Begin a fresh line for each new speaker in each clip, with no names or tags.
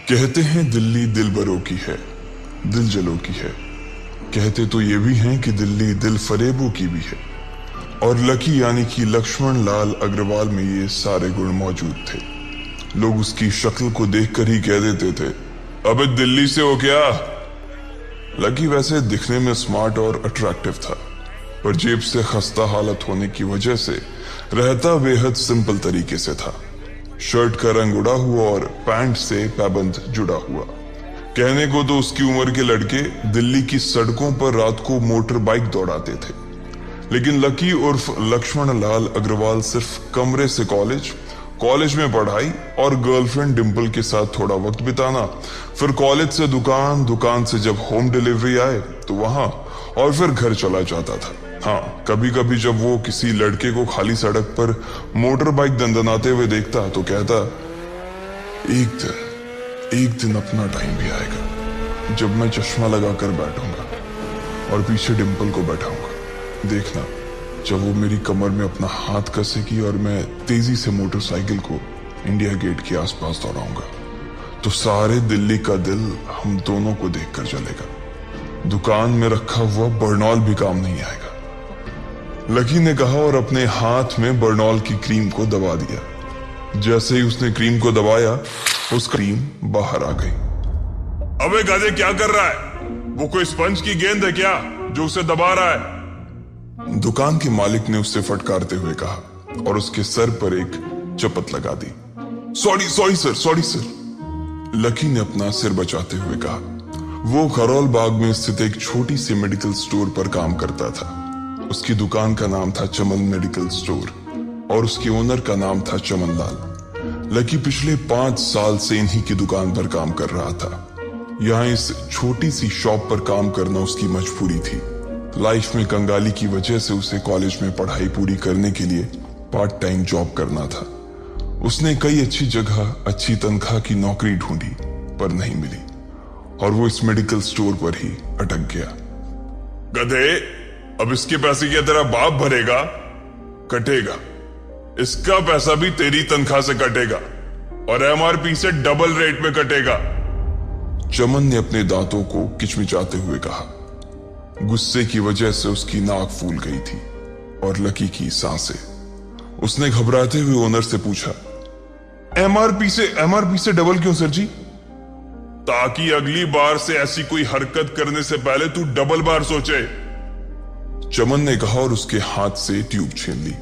कहते हैं दिल्ली दिलबरों की है, दिल जलों की है। कहते तो ये भी हैं कि दिल्ली दिल फरेबों की भी है। और लकी यानी कि लक्ष्मण लाल अग्रवाल में ये सारे गुण मौजूद थे। लोग उसकी शक्ल को देखकर ही कह देते थे, अबे दिल्ली से हो क्या। लकी वैसे दिखने में स्मार्ट और अट्रैक्टिव था, पर जेब से खस्ता हालत होने की वजह से रहता बेहद सिंपल तरीके से था। शर्ट का रंग उड़ा हुआ और पैंट से पैबंद जुड़ा हुआ। कहने को तो उसकी उम्र के लड़के दिल्ली की सड़कों पर रात को मोटर बाइक दौड़ाते थे, लेकिन लकी उर्फ लक्ष्मण लाल अग्रवाल सिर्फ कमरे से कॉलेज में पढ़ाई और गर्लफ्रेंड डिंपल के साथ थोड़ा वक्त बिताना, फिर कॉलेज से दुकान से जब होम डिलीवरी आए तो वहां, और फिर घर चला जाता था। हाँ, कभी कभी जब वो किसी लड़के को खाली सड़क पर मोटर बाइक दंदनाते हुए देखता तो कहता, एक दिन अपना टाइम भी आएगा जब मैं चश्मा लगाकर बैठूंगा और पीछे डिंपल को बैठाऊंगा। देखना, जब वो मेरी कमर में अपना हाथ कसेगी और मैं तेजी से मोटरसाइकिल को इंडिया गेट के आसपास दौड़ाऊंगा, तो सारे दिल्ली का दिल हम दोनों को देखकर जलेगा। दुकान में रखा हुआ बर्नॉल भी काम नहीं आएगा। लकी ने कहा और अपने हाथ में बर्नॉल की क्रीम को दबा दिया। जैसे ही उसने क्रीम को दबाया, उस क्रीम बाहर आ गई। अबे गधे, क्या कर रहा है? वो कोई स्पंज की गेंद है क्या जो उसे दबा रहा है? दुकान के मालिक ने उससे फटकारते हुए कहा और उसके सर पर एक चपत लगा दी। Sorry sir. लकी ने अपना सिर बचाते हुए कहा। वो खरोल बाग में स्थित एक छोटी सी मेडिकल स्टोर पर काम करता था। उसकी दुकान का नाम था चमन मेडिकल स्टोर और उसके ओनर का नाम था चमन लाल। लकी पिछले 5 साल से इन्हीं की दुकान पर काम कर रहा था। यहाँ इस छोटी सी शॉप पर काम करना उसकी मजबूरी थी। लाइफ में कंगाली की वजह से उसे कॉलेज में पढ़ाई पूरी करने के लिए पार्ट टाइम जॉब करना था। उसने कई अच्छी जगह अच्छी तनख्वाह की नौकरी ढूंढी पर नहीं मिली और वो इस मेडिकल स्टोर पर ही अटक गया। गधे, अब इसके पैसे क्या तेरा बाप भरेगा? कटेगा। इसका पैसा भी तेरी तनख्वाह से कटेगा और एमआरपी से डबल रेट में कटेगा। चमन ने अपने दांतों को किचमिचाते हुए कहा। गुस्से की वजह से उसकी नाक फूल गई थी और लकी की सांसें। उसने घबराते हुए ओनर से पूछा, एमआरपी से डबल क्यों सर जी? ताकि अगली बार से ऐसी कोई हरकत करने से पहले तू डबल बार सोचे। चमन ने कहा और उसके हाथ से ट्यूब छीन ली।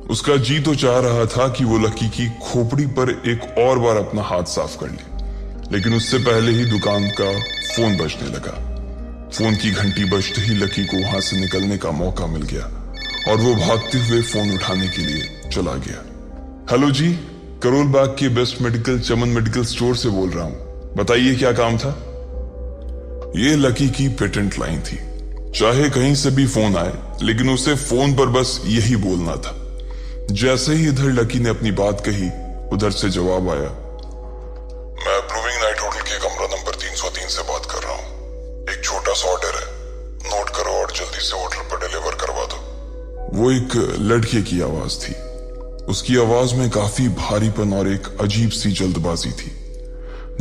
उसका जी तो चाह रहा था कि वो लकी की खोपड़ी पर एक और बार अपना हाथ साफ कर ले, लेकिन उससे पहले ही दुकान का फोन बजने लगा। फोन की घंटी बजते ही लकी को वहां से निकलने का मौका मिल गया और वो भागते हुए फोन उठाने के लिए चला गया। हेलो जी, करोल बाग के बेस्ट मेडिकल चमन मेडिकल स्टोर से बोल रहा हूं, बताइए क्या काम था? ये लकी की पेटेंट लाइन थी। चाहे कहीं से भी फोन आए, लेकिन उसे फोन पर बस यही बोलना था। जैसे ही इधर लकी ने अपनी बात कही, उधर से जवाब आया, मैं ब्लूमिंग नाइट होटल के कमरा नंबर 303 से बात कर रहा हूँ। एक छोटा सा ऑर्डर है, नोट करो और जल्दी से होटल पर डिलीवर करवा दो। वो एक लड़के की आवाज थी। उसकी आवाज में काफी भारीपन और एक अजीब सी जल्दबाजी थी।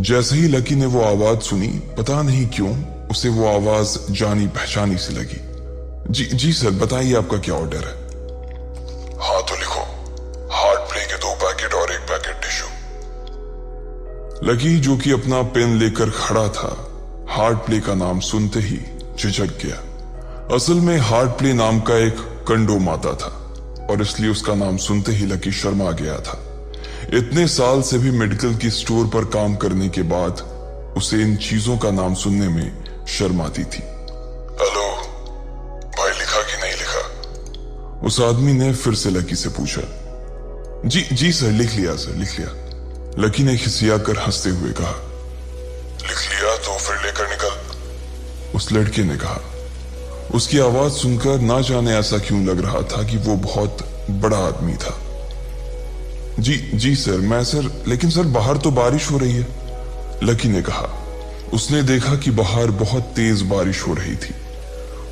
जैसे ही लकी ने वो आवाज सुनी, पता नहीं क्यों उसे वो आवाज जानी पहचानी सी लगी। जी सर, बताइए आपका क्या ऑर्डर है? हाँ तो लिखो, हार्ट प्ले के 2 पैकेट और 1 पैकेट टिश्यू। लकी, जो कि अपना पेन लेकर खड़ा था, हार्ट प्ले का नाम सुनते ही झिझक गया। असल में हार्ट प्ले नाम का एक कंडोम आता था और इसलिए उसका नाम सुनते ही लकी शर्मा गया था। इतने साल से भी मेडिकल की स्टोर पर काम करने के बाद उसे इन चीजों का नाम सुनने में शर्म आती थी। हेलो भाई, लिखा कि नहीं लिखा? उस आदमी ने फिर से लकी से पूछा। जी सर, लिख लिया सर, लिख लिया। लकी ने खिसियाकर हंसते हुए कहा। लिख लिया तो फिर लेकर निकल, उस लड़के ने कहा। उसकी आवाज सुनकर ना जाने ऐसा क्यों लग रहा था कि वो बहुत बड़ा आदमी था। जी सर, लेकिन सर बाहर तो बारिश हो रही है, लकी ने कहा। उसने देखा कि बाहर बहुत तेज बारिश हो रही थी।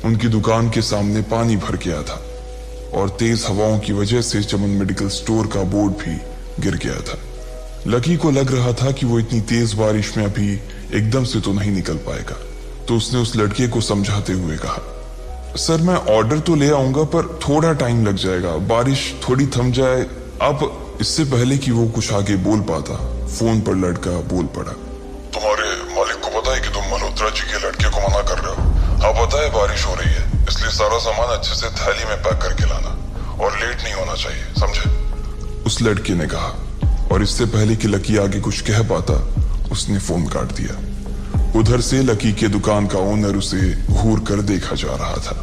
उनकी दुकान के सामने पानी भर गया था और तेज हवाओं की वजह से चमन मेडिकल स्टोर का बोर्ड भी गिर गया था। लकी को लग रहा था कि वो इतनी तेज बारिश में अभी एकदम से तो नहीं निकल पाएगा, तो उसने उस लड़के को समझाते हुए कहा, सर मैं ऑर्डर तो ले आऊंगा पर थोड़ा टाइम लग जाएगा, बारिश थोड़ी थम जाए आप। इससे पहले कि वो कुछ आगे बोल पाता, फोन पर लड़का बोल पड़ा, तुम्हारे मालिक को पता है कि तुम मल्होत्रा जी के लड़के को मना कर रहे हो? हाँ पता है बारिश हो रही है, इसलिए सारा सामान अच्छे से थैली में पैक करके लाना और लेट नहीं होना चाहिए, समझे? उस लड़के ने कहा, और इससे पहले कि लकी आगे कुछ कह पाता उसने फोन काट दिया। उधर से लकी के दुकान का ओनर उसे घूर कर देखा जा रहा था।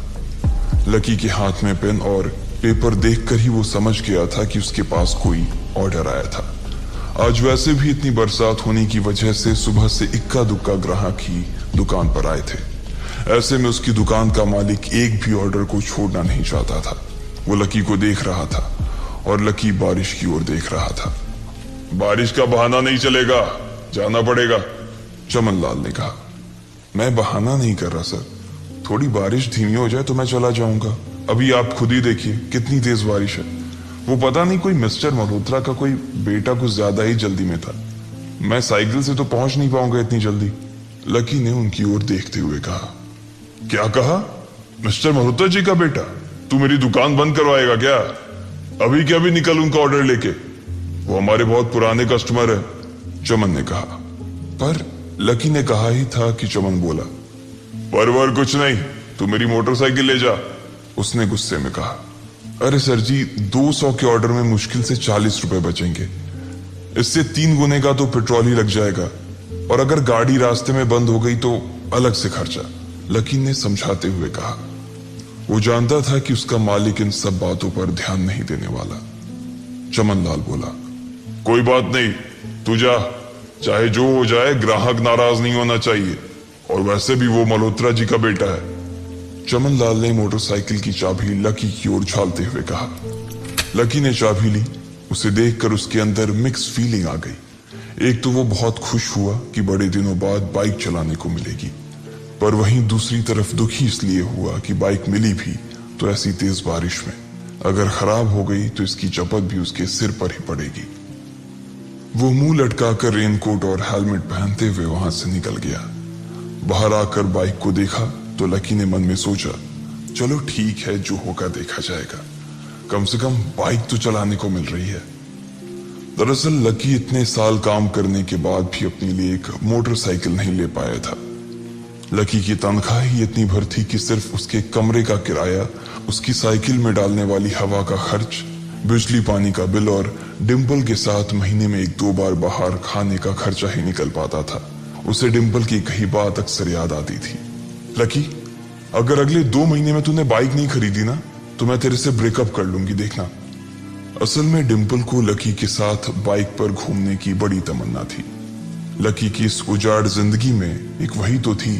लकी के हाथ में पेन और पेपर देखकर ही वो समझ गया था कि उसके पास कोई ऑर्डर आया था। आज वैसे भी इतनी बरसात होने की वजह से सुबह से इक्का दुक्का ग्राहक ही दुकान पर आए थे। ऐसे में उसकी दुकान का मालिक एक भी ऑर्डर को छोड़ना नहीं चाहता था। वो लकी को देख रहा था और लकी बारिश की ओर देख रहा था। बारिश का बहाना नहीं चलेगा, जाना पड़ेगा, चमन लाल ने कहा। मैं बहाना नहीं कर रहा सर, थोड़ी बारिश धीमी हो जाए तो मैं चला जाऊंगा। अभी आप खुद ही देखिए कितनी तेज बारिश है। वो पता नहीं कोई मिस्टर मल्होत्रा का कोई बेटा कुछ ज्यादा ही जल्दी में था, मैं साइकिल से तो पहुंच नहीं पाऊंगा इतनी जल्दी। लकी ने उनकी ओर देखते हुए कहा। क्या कहा? मिस्टर मल्होत्रा जी का बेटा? तू मेरी दुकान बंद करवाएगा क्या? अभी क्या भी निकल उनका ऑर्डर लेके, वो हमारे बहुत पुराने कस्टमर है, चमन ने कहा। पर लकी ने कहा ही था कि चमन बोला, पर कुछ नहीं, तू मेरी मोटरसाइकिल ले जा, उसने गुस्से में कहा। अरे सर जी, 200 के ऑर्डर में मुश्किल से 40 रुपए बचेंगे, इससे 3 गुने का तो पेट्रोल ही लग जाएगा, और अगर गाड़ी रास्ते में बंद हो गई तो अलग से खर्चा, लकी ने समझाते हुए कहा। वो जानता था कि उसका मालिक इन सब बातों पर ध्यान नहीं देने वाला। चमन लाल बोला, कोई बात नहीं, तू जा, चाहे जो हो जाए ग्राहक नाराज नहीं होना चाहिए, और वैसे भी वो मल्होत्रा जी का बेटा है। चमन लाल ने मोटरसाइकिल की चाबी लकी की ओर उछालते हुए कहा। लकी ने चाबी ली। उसे देखकर उसके अंदर मिक्स फीलिंग आ गई। एक तो वो बहुत खुश हुआ कि बड़े दिनों बाद बाइक चलाने को मिलेगी, पर वहीं दूसरी तरफ दुखी इसलिए हुआ कि बाइक मिली भी तो ऐसी तेज बारिश में, अगर खराब हो गई तो इसकी चपत भी उसके सिर पर ही पड़ेगी। वो मुंह लटकाकर रेनकोट और हेलमेट पहनते हुए वहां से निकल गया। बाहर आकर बाइक को देखा तो लकी ने मन में सोचा, चलो ठीक है, जो होगा देखा जाएगा, कम से कम बाइक तो चलाने को मिल रही है। दरअसल लकी इतने साल काम करने के बाद भी अपने लिए एक मोटरसाइकिल नहीं ले पाया था। लकी की तनख्वाह ही इतनी भर थी कि सिर्फ उसके कमरे का किराया, उसकी साइकिल में डालने वाली हवा का खर्च, बिजली पानी का बिल और डिम्पल के साथ महीने में 1-2 बार बाहर खाने का खर्चा ही निकल पाता था। उसे डिम्पल की कही बात अक्सर याद आती थी, लकी अगर अगले 2 महीने में तूने बाइक नहीं खरीदी ना तो मैं तेरे से ब्रेकअप कर लूंगी, देखना। असल में डिम्पल को लकी के साथ बाइक पर घूमने की बड़ी तमन्ना थी। लकी की इस उजाड़ जिंदगी में एक वही तो थी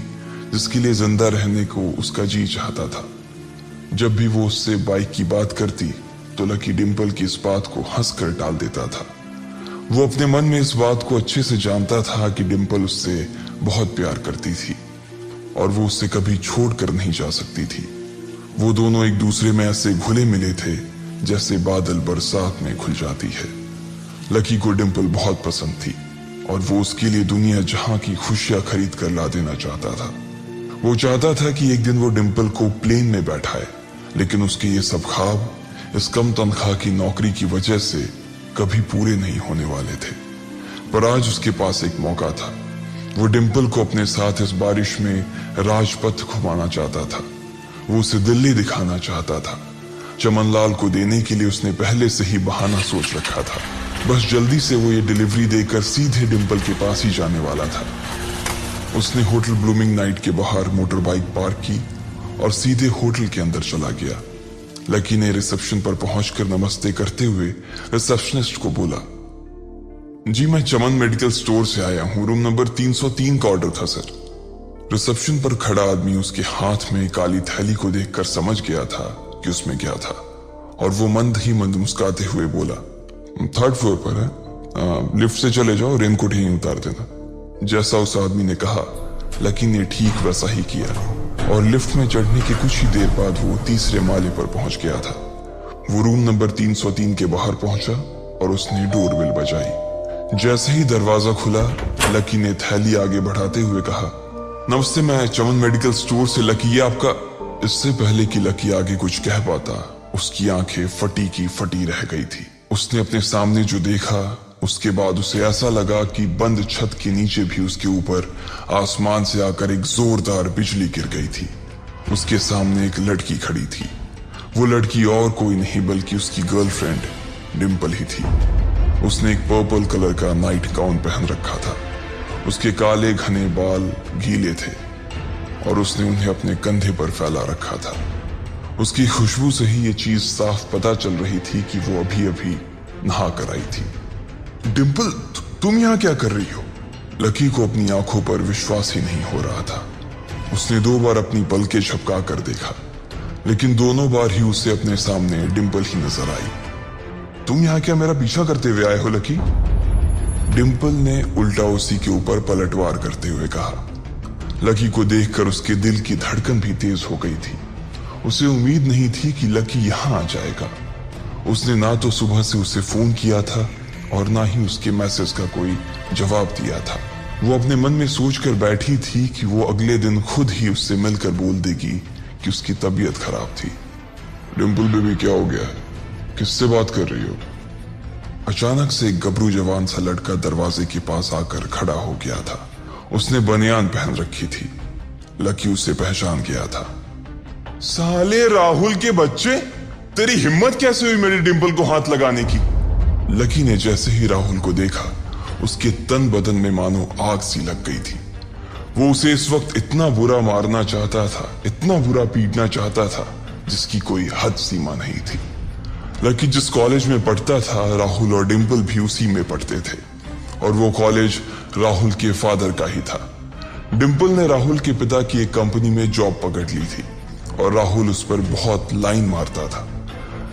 जिसके लिए जिंदा रहने को उसका जी चाहता था। जब भी वो उससे बाइक की बात करती तो लकी डिम्पल की इस बात को हंसकर टाल देता था। वो अपने मन में इस बात को अच्छे से जानता था कि डिम्पल उससे बहुत प्यार करती थी और वो उससे कभी छोड़कर नहीं जा सकती थी। वो दोनों एक दूसरे में ऐसे घुले मिले थे जैसे बादल बरसात में घुल जाती है। लकी को डिम्पल बहुत पसंद थी और वो उसके लिए दुनिया जहां की खुशियां खरीद कर ला देना चाहता था। वो चाहता था कि एक दिन वो डिम्पल को प्लेन में बैठाए, लेकिन उसके ये सब ख्वाब इस कम तनख्वाह की नौकरी की वजह से कभी पूरे नहीं होने वाले थे। पर आज उसके पास एक मौका था। वो डिम्पल को अपने साथ इस बारिश में राजपथ घुमाना चाहता था। वो उसे दिल्ली दिखाना चाहता था। चमन लाल को देने के लिए उसने पहले से ही बहाना सोच रखा था। बस जल्दी से वो ये डिलीवरी देकर सीधे डिम्पल के पास ही जाने वाला था। उसने होटल ब्लूमिंग नाइट के बाहर मोटर बाइक पार्क की और सीधे होटल के अंदर चला गया। लकी ने रिसेप्शन पर पहुंचकर नमस्ते करते हुए रिसेप्शनिस्ट को बोला, जी मैं चमन मेडिकल स्टोर से आया हूं, रूम नंबर 303 का ऑर्डर था सर। रिसेप्शन पर खड़ा आदमी उसके हाथ में काली थैली को देखकर समझ गया था कि उसमें क्या था और वो मंद ही मंद मुस्कुराते हुए बोला, 3rd फ्लोर पर है, लिफ्ट से चले जाओ, रेनकोट ही उतार देना। जैसा उस आदमी ने कहा लकी ने ठीक वैसा ही किया और लिफ्ट में चढ़ने के कुछ ही देर बाद वो 3रे माले पर पहुंच गया था। वो रूम नंबर 303 के बाहर पहुंचा और उसने डोरबेल बजाई। जैसे ही दरवाजा खुला, लकी ने थैली आगे बढ़ाते हुए कहा, नमस्ते, मैं चमन मेडिकल स्टोर से लकी, ये आपका। इससे पहले कि लकी आगे कुछ कह पाता, उसकी आंखें फटी की फटी रह गई थी। उसने अपने सामने जो देखा, उसके बाद उसे ऐसा लगा कि बंद छत के नीचे भी उसके ऊपर आसमान से आकर एक जोरदार बिजली गिर गई थी। उसके सामने एक लड़की खड़ी थी। वो लड़की और कोई नहीं बल्कि उसकी गर्लफ्रेंड डिम्पल ही थी। उसने एक पर्पल कलर का नाइट गाउन पहन रखा था। उसके काले घने बाल गीले थे और उसने उन्हें अपने कंधे पर फैला रखा था। उसकी खुशबू से ही ये चीज साफ पता चल रही थी कि वो अभी अभी नहा कर आई थी। डिम्पल, तुम यहाँ क्या कर रही हो? लकी को अपनी आंखों पर विश्वास ही नहीं हो रहा था। उसने 2 बार अपनी पलकें झपका कर देखा, लेकिन दोनों बार ही उसे अपने सामने डिम्पल ही नजर आई। तुम यहाँ क्या मेरा पीछा करते हुए आए हो लकी? डिम्पल ने उल्टा उसी के ऊपर पलटवार करते हुए कहा। लकी को देखकर उसके दिल की धड़कन भी तेज हो गई थी। उसे उम्मीद नहीं थी कि लकी यहाँ आ जाएगा। उसने ना तो सुबह से उसे फोन किया था और ना ही उसके मैसेज का कोई जवाब दिया था। वो अपने मन में सोचकर बैठी थी कि वो अगले दिन खुद ही उससे मिलकर बोल देगी कि उसकी तबीयत खराब थी। डिम्पल बेबी, क्या हो गया? किससे बात कर रही हो? अचानक से एक गबरू जवान सा लड़का दरवाजे के पास आकर खड़ा हो गया था। उसने बनियान पहन रखी थी। लकी उसे पहचान गया था। साले राहुल के बच्चे, तेरी हिम्मत कैसे हुई मेरी डिम्पल को हाथ लगाने की? लकी ने जैसे ही राहुल को देखा, उसके तन बदन में मानो आग सी लग गई थी। वो उसे इस वक्त इतना बुरा मारना चाहता था, इतना बुरा पीटना चाहता था, जिसकी कोई हद सीमा नहीं थी। लकी जिस कॉलेज में पढ़ता था, राहुल और डिम्पल भी उसी में पढ़ते थे और वो कॉलेज राहुल के फादर का ही था। डिम्पल ने राहुल के पिता की एक कंपनी में जॉब पकड़ ली थी और राहुल उस पर बहुत लाइन मारता था।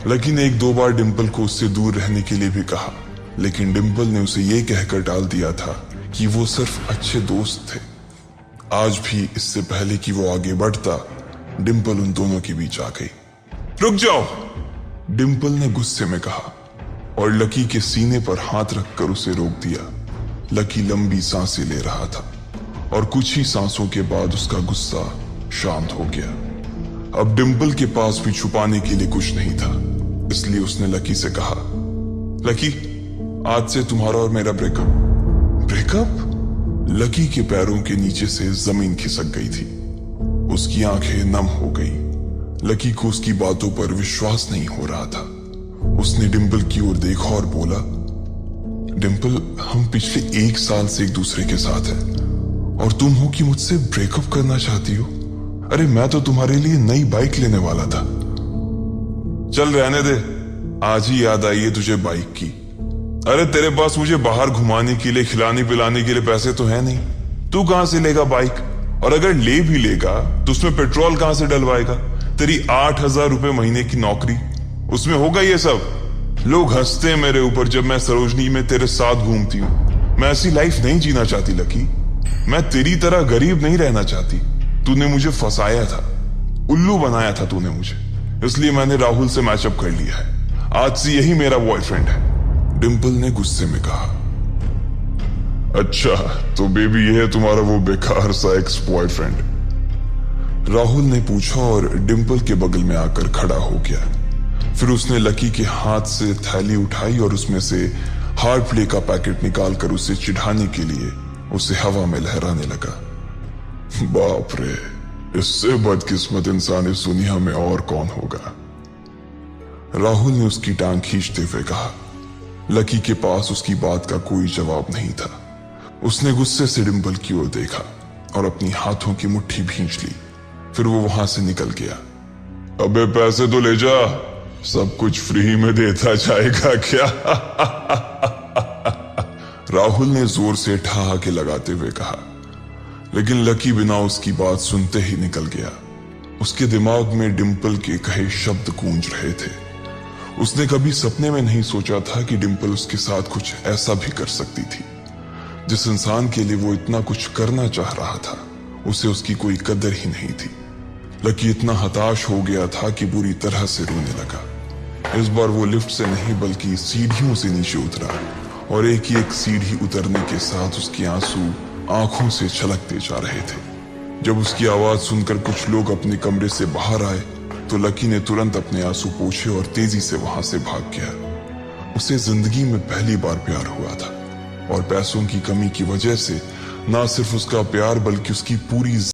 लकी ने 1-2 बार डिम्पल को उससे दूर रहने के लिए भी कहा, लेकिन डिम्पल ने उसे ये कहकर टाल दिया था कि वो सिर्फ अच्छे दोस्त थे। आज भी इससे पहले कि वो आगे बढ़ता, डिम्पल उन दोनों के बीच आ गई। रुक जाओ, डिम्पल ने गुस्से में कहा और लकी के सीने पर हाथ रखकर उसे रोक दिया। लकी लंबी सांसें ले रहा था और कुछ ही सांसों के बाद उसका गुस्सा शांत हो गया। अब डिम्पल के पास भी छुपाने के लिए कुछ नहीं था, इसलिए उसने लकी से कहा, लकी, आज से तुम्हारा और मेरा ब्रेकअप। ब्रेकअप? लकी के पैरों के नीचे से जमीन खिसक गई थी। उसकी आंखें नम हो गई। लकी को उसकी बातों पर विश्वास नहीं हो रहा था। उसने डिम्पल की ओर देखा और बोला, डिम्पल, हम पिछले 1 साल से एक दूसरे के साथ हैं और तुम हो कि मुझसे ब्रेकअप करना चाहती हो? अरे मैं तो तुम्हारे लिए नई बाइक लेने वाला था। चल रहने दे, आज ही याद आई है तुझे बाइक की। अरे तेरे पास मुझे बाहर घुमाने के लिए, खिलाने पिलाने के लिए पैसे तो है नहीं। तू कहां से लेगा बाइक? और अगर ले भी लेगा तो उसमें पेट्रोल कहां से डलवाएगा? तेरी 8,000 रुपए महीने की नौकरी, उसमें होगा ये सब? लोग हंसते हैं मेरे ऊपर जब मैं सरोजनी में तेरे साथ घूमती हूँ। मैं ऐसी लाइफ नहीं जीना चाहती लकी। मैं तेरी तरह गरीब नहीं रहना चाहती। तूने मुझे फंसाया था, उल्लू बनाया था तूने मुझे, इसलिए मैंने राहुल से मैचअप कर लिया है। आज से यही मेरा बॉयफ्रेंड है, डिम्पल ने गुस्से में कहा। अच्छा, तो बेबी ये है तुम्हारा वो बेकार सा एक्स बॉयफ्रेंड? राहुल ने पूछा और डिम्पल के बगल में आकर खड़ा हो गया। फिर उसने लकी के हाथ से थैली उठाई और उसमें से हार्ड प्ले का पैकेट निकालकर उसे चिढ़ाने के लिए उसे हवा में लहराने लगा। बाप रे, इससे बदकिस्मत इंसान इस दुनिया में और कौन होगा? राहुल ने उसकी टांग खींचते हुए कहा। लकी के पास उसकी बात का कोई जवाब नहीं था। उसने गुस्से से डिम्पल की ओर देखा और अपनी हाथों की मुट्ठी भींच ली। फिर वो वहां से निकल गया। अबे पैसे तो ले जा, सब कुछ फ्री में देता जाएगा क्या? राहुल ने जोर से ठहाके लगाते हुए कहा, लेकिन लकी बिना उसकी बात सुनते ही निकल गया। उसके दिमाग में डिम्पल के कहे शब्द गूंज रहे थे। उसने कभी सपने में नहीं सोचा था कि डिम्पल उसके साथ कुछ ऐसा भी कर सकती थी। जिस इंसान के लिए वो इतना कुछ करना चाह रहा था, उसे उसकी कोई कदर ही नहीं थी। लकी इतना हताश हो गया था कि बुरी तरह से रोने लगा। इस बार वो लिफ्ट से नहीं बल्कि सीढ़ियों से नीचे उतरा और एक ही एक सीढ़ी उतरने के साथ उसके आंसू आंखों से छलकते जा रहे थे। जब उसकी आवाज सुनकर कुछ लोग अपने कमरे से बाहर आए तो लकी ने तुरंत अपने आंसू पोंछे और तेजी से वहां से भाग गया। उसे जिंदगी में पहली बार प्यार हुआ था और पैसों की कमी की वजह से ना सिर्फ उसका प्यार बल्कि उसकी पूरी